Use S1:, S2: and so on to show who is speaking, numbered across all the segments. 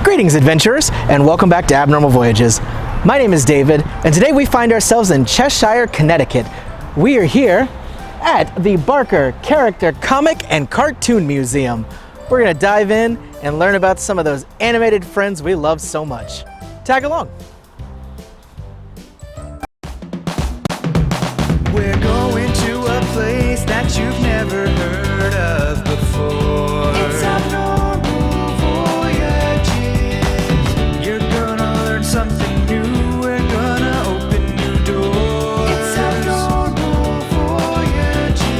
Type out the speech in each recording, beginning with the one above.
S1: Greetings, adventurers, and welcome back to Abnormal Voyages. My name is David, and today we find ourselves in Cheshire, Connecticut. We are here at the Barker Character Comic and Cartoon Museum. We're going to dive in and learn about some of those animated friends we love so much. Tag along.
S2: We're going to a place that you've never heard of before. It's Abnormal Voyages. You're gonna learn something new. We're gonna open new doors. It's Abnormal Voyages.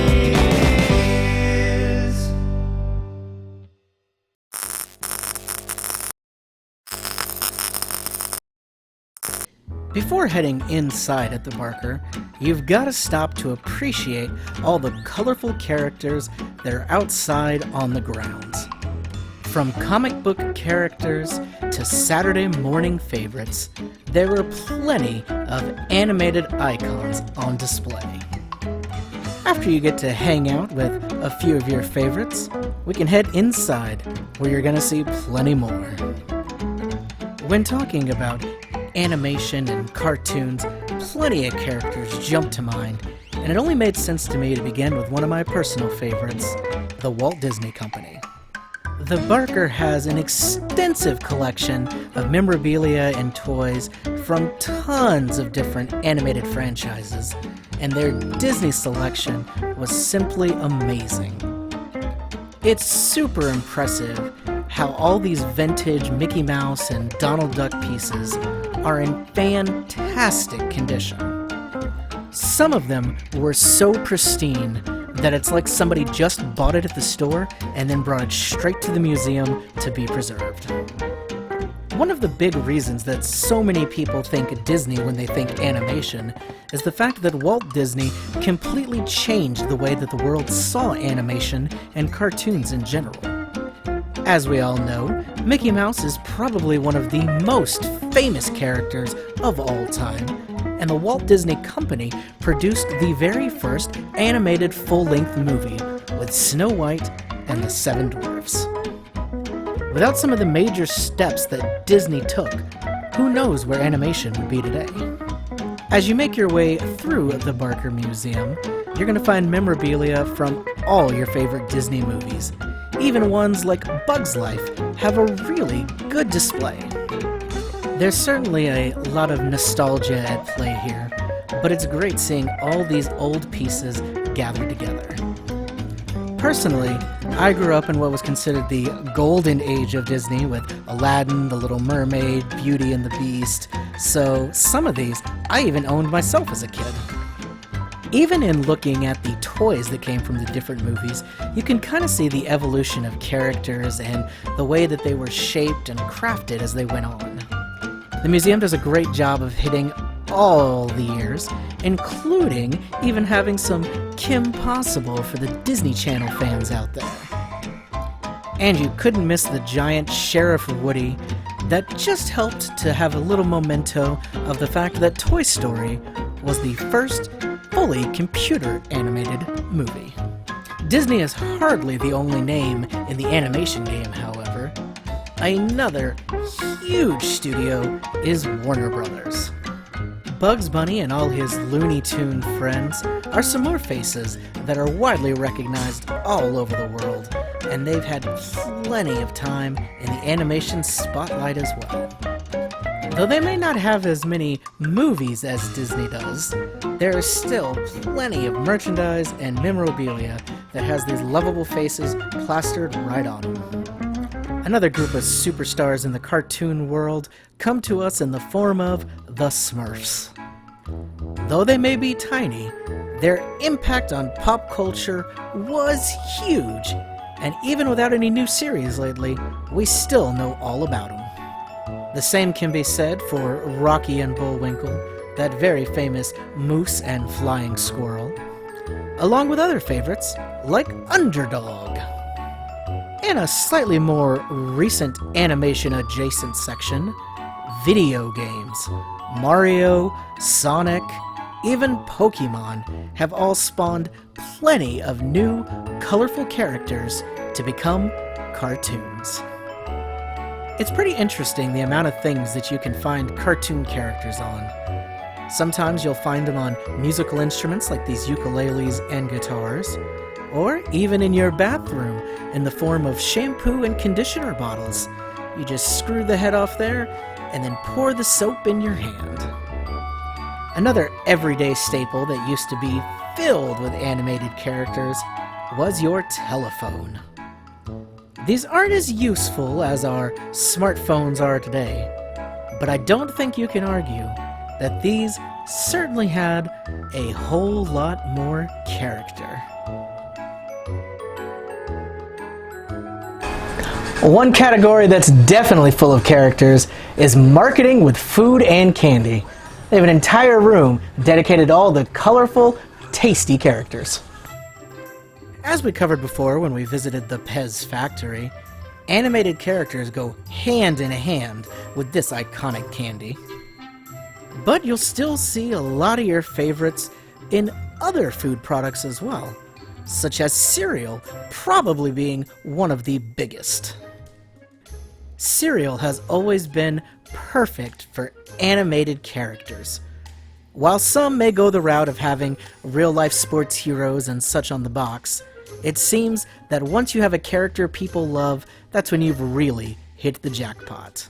S1: Before heading inside at the Barker, you've got to stop to appreciate all the colorful characters that are outside on the grounds. From comic book characters to Saturday morning favorites, there were plenty of animated icons on display. After you get to hang out with a few of your favorites, we can head inside where you're going to see plenty more. When talking about animation and cartoons, plenty of characters jump to mind, and it only made sense to me to begin with one of my personal favorites, the Walt Disney Company. The Barker has an extensive collection of memorabilia and toys from tons of different animated franchises, and their Disney selection was simply amazing. It's super impressive how all these vintage Mickey Mouse and Donald Duck pieces are in fantastic condition. Some of them were so pristine that it's like somebody just bought it at the store and then brought it straight to the museum to be preserved. One of the big reasons that so many people think Disney when they think animation is the fact that Walt Disney completely changed the way that the world saw animation and cartoons in general. As we all know, Mickey Mouse is probably one of the most famous characters of all time, and the Walt Disney Company produced the very first animated full-length movie with Snow White and the Seven Dwarfs. Without some of the major steps that Disney took, who knows where animation would be today? As you make your way through the Barker Museum, you're going to find memorabilia from all your favorite Disney movies. Even ones like Bug's Life have a really good display. There's certainly a lot of nostalgia at play here, but it's great seeing all these old pieces gathered together. Personally, I grew up in what was considered the golden age of Disney with Aladdin, The Little Mermaid, Beauty and the Beast, so some of these I even owned myself as a kid. Even in looking at the toys that came from the different movies, you can kind of see the evolution of characters and the way that they were shaped and crafted as they went on. The museum does a great job of hitting all the years, including even having some Kim Possible for the Disney Channel fans out there. And you couldn't miss the giant Sheriff Woody that just helped to have a little memento of the fact that Toy Story was the first fully computer-animated movie. Disney is hardly the only name in the animation game, however. Another huge studio is Warner Brothers. Bugs Bunny and all his Looney Tune friends are some more faces that are widely recognized all over the world, and they've had plenty of time in the animation spotlight as well. Though they may not have as many movies as Disney does, there is still plenty of merchandise and memorabilia that has these lovable faces plastered right on them. Another group of superstars in the cartoon world come to us in the form of the Smurfs. Though they may be tiny, their impact on pop culture was huge, and even without any new series lately, we still know all about them. The same can be said for Rocky and Bullwinkle, that very famous moose and flying squirrel, along with other favorites like Underdog. In a slightly more recent animation-adjacent section, video games. Mario, Sonic, even Pokemon have all spawned plenty of new, colorful characters to become cartoons. It's pretty interesting the amount of things that you can find cartoon characters on. Sometimes you'll find them on musical instruments like these ukuleles and guitars, or even in your bathroom in the form of shampoo and conditioner bottles. You just screw the head off there and then pour the soap in your hand. Another everyday staple that used to be filled with animated characters was your telephone. These aren't as useful as our smartphones are today, but I don't think you can argue that these certainly had a whole lot more character. One category that's definitely full of characters is marketing with food and candy. They have an entire room dedicated to all the colorful, tasty characters. As we covered before when we visited the Pez factory, animated characters go hand in hand with this iconic candy. But you'll still see a lot of your favorites in other food products as well, such as cereal probably being one of the biggest. Cereal has always been perfect for animated characters. While some may go the route of having real-life sports heroes and such on the box, it seems that once you have a character people love, that's when you've really hit the jackpot.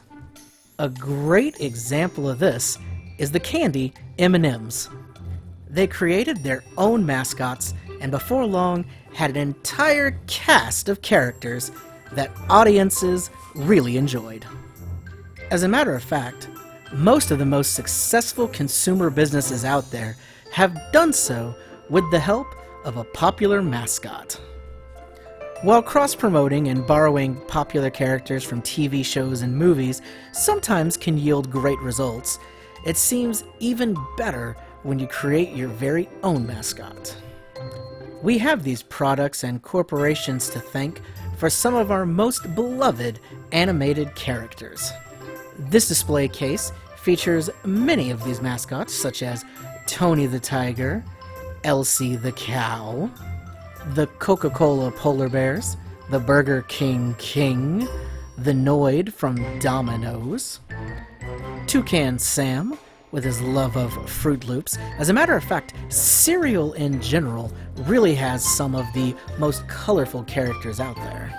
S1: A great example of this is the candy M&M's. They created their own mascots and before long had an entire cast of characters that audiences really enjoyed. As a matter of fact, most of the most successful consumer businesses out there have done so with the help of a popular mascot. While cross-promoting and borrowing popular characters from TV shows and movies sometimes can yield great results, it seems even better when you create your very own mascot. We have these products and corporations to thank for some of our most beloved animated characters. This display case features many of these mascots, such as Tony the Tiger, Elsie the Cow, the Coca-Cola Polar Bears, the Burger King King, the Noid from Domino's, Toucan Sam with his love of Fruit Loops. As a matter of fact, cereal in general really has some of the most colorful characters out there.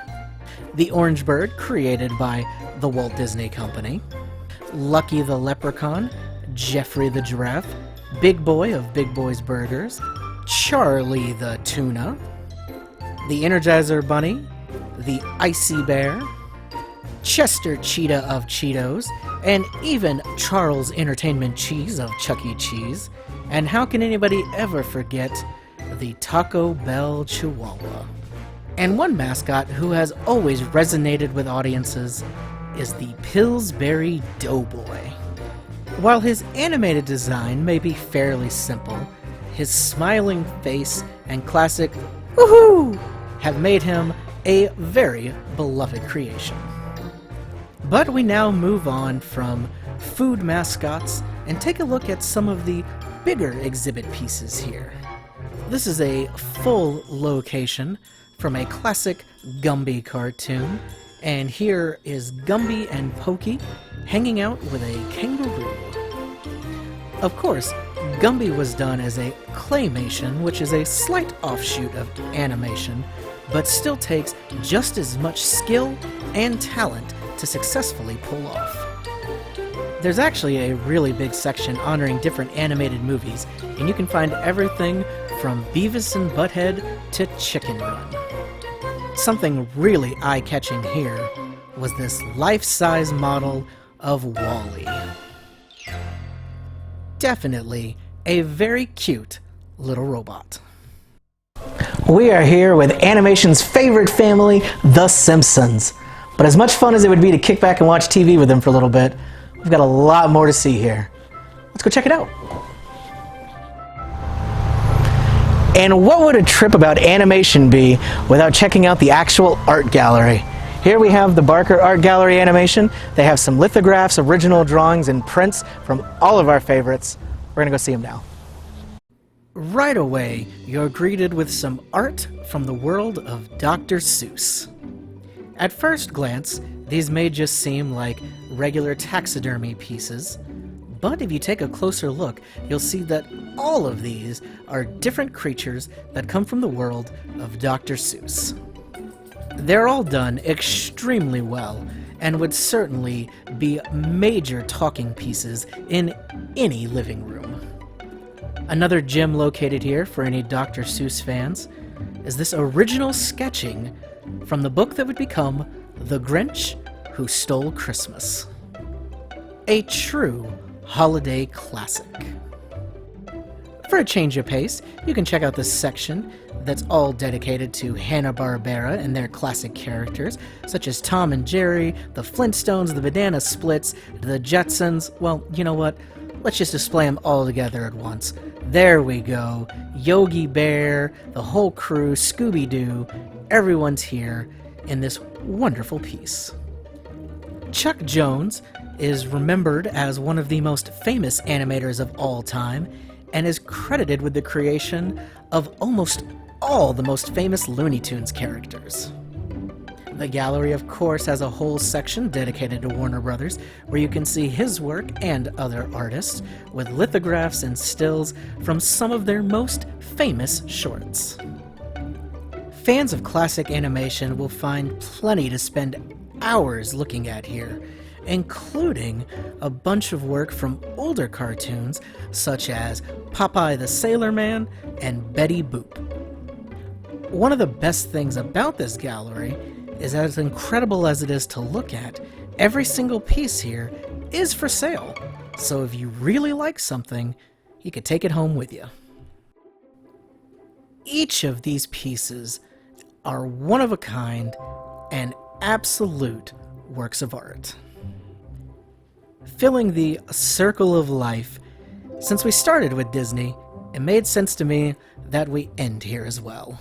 S1: The Orange Bird, created by the Walt Disney Company, Lucky the Leprechaun, Jeffrey the Giraffe, Big Boy of Big Boy's Burgers, Charlie the Tuna, the Energizer Bunny, the Icy Bear, Chester Cheetah of Cheetos, and even Charles Entertainment Cheese of Chuck E. Cheese. And how can anybody ever forget the Taco Bell Chihuahua? And one mascot who has always resonated with audiences is the Pillsbury Doughboy. While his animated design may be fairly simple, his smiling face and classic woohoo have made him a very beloved creation. But we now move on from food mascots and take a look at some of the bigger exhibit pieces here. This is a full location from a classic Gumby cartoon, and here is Gumby and Pokey hanging out with a kangaroo. Of course, Gumby was done as a claymation, which is a slight offshoot of animation, but still takes just as much skill and talent to successfully pull off. There's actually a really big section honoring different animated movies, and you can find everything from Beavis and Butthead to Chicken Run. Something really eye-catching here was this life-size model of Wall-E. Definitely a very cute little robot. We are here with animation's favorite family, the Simpsons. But as much fun as it would be to kick back and watch TV with them for a little bit, we've got a lot more to see here. Let's go check it out. And what would a trip about animation be without checking out the actual art gallery? Here we have the Barker Art Gallery animation. They have some lithographs, original drawings, and prints from all of our favorites. We're gonna go see them now. Right away, you're greeted with some art from the world of Dr. Seuss. At first glance, These may just seem like regular taxidermy pieces, but if you take a closer look, you'll see that all of these are different creatures that come from the world of Dr. Seuss. They're all done extremely well, and would certainly be major talking pieces in any living room. Another gem located here for any Dr. Seuss fans is this original sketching from the book that would become The Grinch Who Stole Christmas. A true holiday classic. For a change of pace, you can check out this section that's all dedicated to Hanna-Barbera and their classic characters, such as Tom and Jerry, the Flintstones, the Banana Splits, the Jetsons. Well, you know what? Let's just display them all together at once. There we go. Yogi Bear, the whole crew, Scooby-Doo, everyone's here in this wonderful piece. Chuck Jones is remembered as one of the most famous animators of all time, and is credited with the creation of almost all the most famous Looney Tunes characters. The gallery, of course, has a whole section dedicated to Warner Brothers, where you can see his work and other artists, with lithographs and stills from some of their most famous shorts. Fans of classic animation will find plenty to spend hours looking at here, including a bunch of work from older cartoons such as Popeye the Sailor Man and Betty Boop. One of the best things about this gallery is, as incredible as it is to look at, every single piece here is for sale, so if you really like something, you could take it home with you. Each of these pieces are one of a kind and absolute works of art. Filling the circle of life, since we started with Disney, it made sense to me that we end here as well.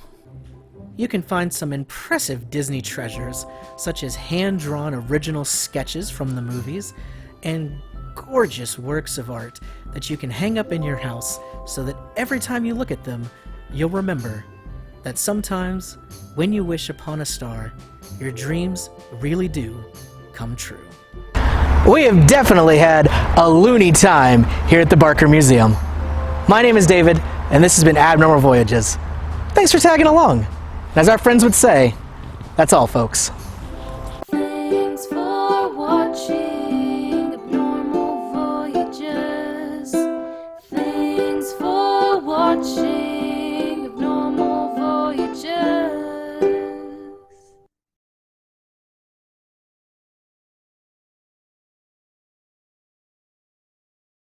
S1: You can find some impressive Disney treasures, such as hand-drawn original sketches from the movies, and gorgeous works of art that you can hang up in your house so that every time you look at them, you'll remember that sometimes, when you wish upon a star, your dreams really do come true. We have definitely had a loony time here at the Barker Museum. My name is David, and this has been Abnormal Voyages. Thanks for tagging along. As our friends would say, that's all, folks.